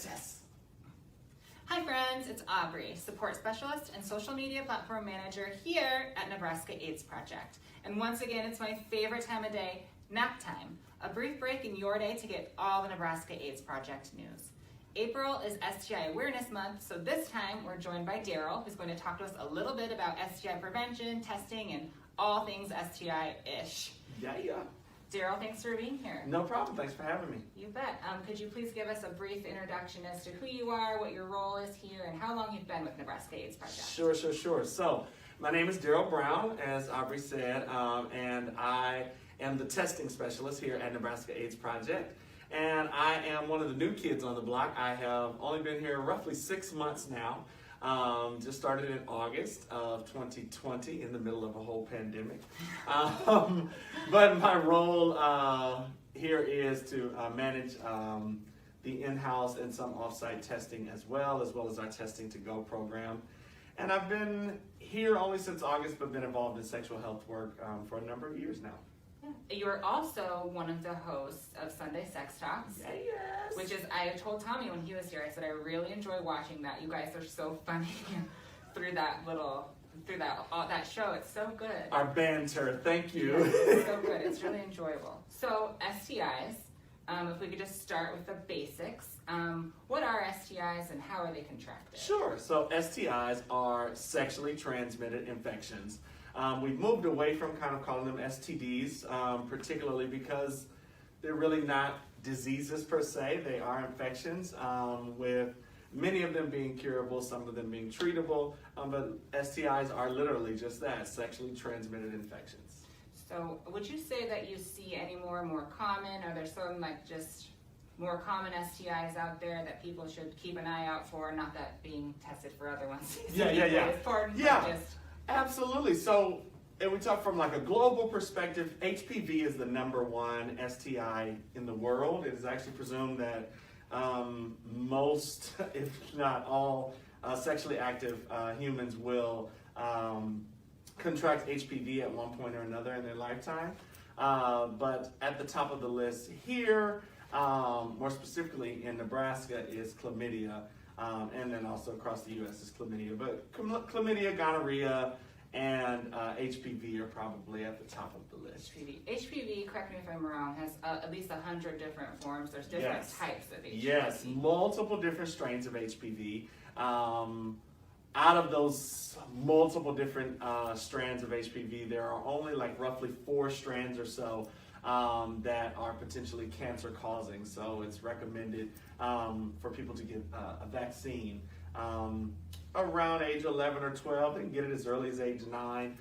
Yes. Hi friends, it's Aubrey, support specialist and social media platform manager here at Nebraska AIDS Project. And once again, it's my favorite time of day, nap time. A brief break in your day to get all the Nebraska AIDS Project news. April is STI Awareness Month, so this time we're joined by Darryl, who's going to talk to us a little bit about STI prevention, testing, and all things STI-ish. Yeah. Darryl, thanks for being here. No problem. Thanks for having me. You bet. Could you please give us a brief introduction as to who you are, what your role is here, and how long you've been with Nebraska AIDS Project? Sure. So, my name is Darryl Brown, as Aubrey said, and I am the testing specialist here at Nebraska AIDS Project. And I am one of the new kids on the block. I have only been here roughly 6 months now. Just started in August of 2020 in the middle of a whole pandemic. But my role here is to manage the in-house and some off-site testing as well as our Testing to Go program. And I've been here only since August, but been involved in sexual health work for a number of years now. Yeah. You're also one of the hosts of Sunday Sex Talks. Yes. Which is, I told Tommy when he was here, I said I really enjoy watching that. You guys are so funny through that show. It's so good. Our banter, thank you. It's so good. It's really enjoyable. So STIs, if we could just start with the basics. What are STIs and how are they contracted? Sure. So STIs are sexually transmitted infections. We've moved away from kind of calling them STDs, particularly because they're really not diseases per se. They are infections, with many of them being curable, some of them being treatable, but STIs are literally just that, sexually transmitted infections. So would you say that you see any more and more common? Are there some like just more common STIs out there that people should keep an eye out for? Not that being tested for other ones. Yeah. Just... Absolutely. So, and we talk from like a global perspective, HPV is the #1 STI in the world. It is actually presumed that most, if not all, sexually active humans will contract HPV at one point or another in their lifetime. But at the top of the list here, more specifically in Nebraska, is chlamydia. And then also across the U.S. is chlamydia. But chlamydia, gonorrhea, and HPV are probably at the top of the list. HPV, correct me if I'm wrong, has at least 100 different forms. There's different types of HPV. Yes, multiple different strains of HPV. Out of those multiple different strands of HPV, there are only like roughly 4 strands or so that are potentially cancer causing. So it's recommended for people to get a vaccine around age 11 or 12. They can get it as early as age 9,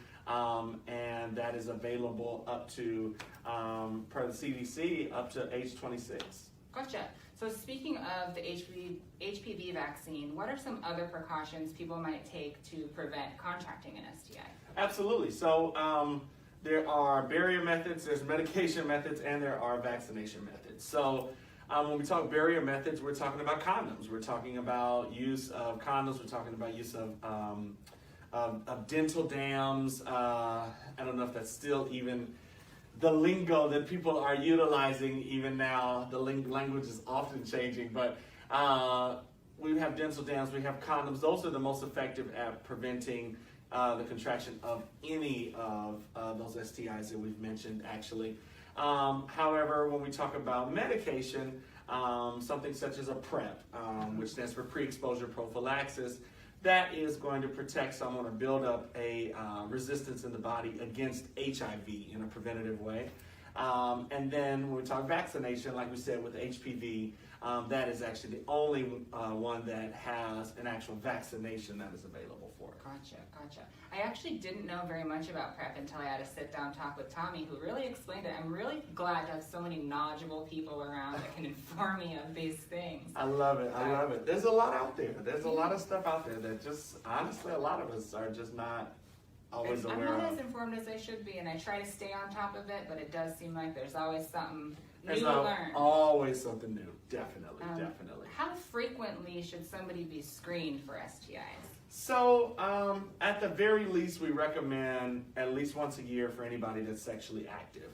and that is available up to, per the CDC, up to age 26. Gotcha. So speaking of the HPV vaccine, what are some other precautions people might take to prevent contracting an STI? Absolutely. So there are barrier methods, there's medication methods, and there are vaccination methods. So when we talk barrier methods, we're talking about condoms. We're talking about use of condoms. We're talking about use of dental dams. I don't know if that's still even the lingo that people are utilizing even now. The language is often changing, but we have dental dams, we have condoms. Those are the most effective at preventing the contraction of any of those STIs that we've mentioned, actually. However, when we talk about medication, something such as a Prev, which stands for pre-exposure prophylaxis, that is going to protect someone or build up a resistance in the body against HIV in a preventative way. And then when we talk vaccination, like we said with HPV, that is actually the only one that has an actual vaccination that is available for it. Gotcha. I actually didn't know very much about PrEP until I had a sit-down talk with Tommy, who really explained it. I'm really glad to have so many knowledgeable people around that can inform me of these things. I love it. There's a lot out there. There's a lot of stuff out there that just, honestly, a lot of us are just not always aware of. I'm not as informed as I should be, and I try to stay on top of it, but it does seem like there's always something new to learn. Always something new, definitely. How frequently should somebody be screened for STIs? So, at the very least, we recommend at least once a year for anybody that's sexually active.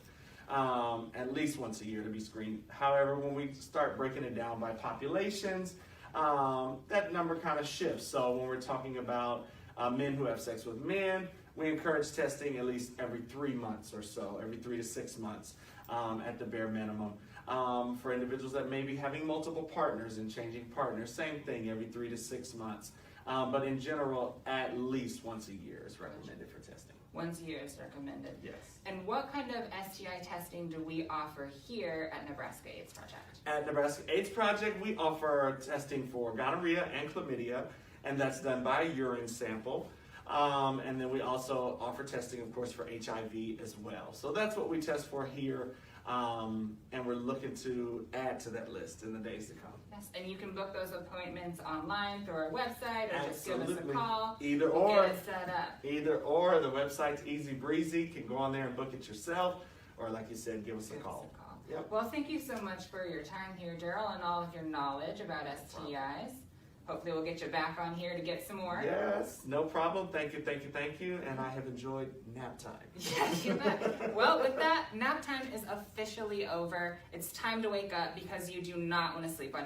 At least once a year to be screened. However, when we start breaking it down by populations, that number kind of shifts. So when we're talking about men who have sex with men, we encourage testing at least every 3 months or so, every 3 to 6 months at the bare minimum. For individuals that may be having multiple partners and changing partners, same thing, every 3 to 6 months. But in general, at least once a year is recommended for testing. Once a year is recommended. Yes. And what kind of STI testing do we offer here at Nebraska AIDS Project? At Nebraska AIDS Project, we offer testing for gonorrhea and chlamydia, and that's done by a urine sample. And then we also offer testing, of course, for HIV as well. So that's what we test for here, and we're looking to add to that list in the days to come. Yes, and you can book those appointments online through our website, or just give us a Absolutely. call. Either We'll or. get it set up. Either or, the website's easy breezy. You can go on there and book it yourself, or like you said, give us a call. Yep. Well, thank you so much for your time here, Darryl, and all of your knowledge about STIs. Hopefully we'll get you back on here to get some more. Yes, no problem. Thank you, thank you, thank you. And I have enjoyed nap time. Yes, you bet. Well, with that, nap time is officially over. It's time to wake up because you do not want to sleep on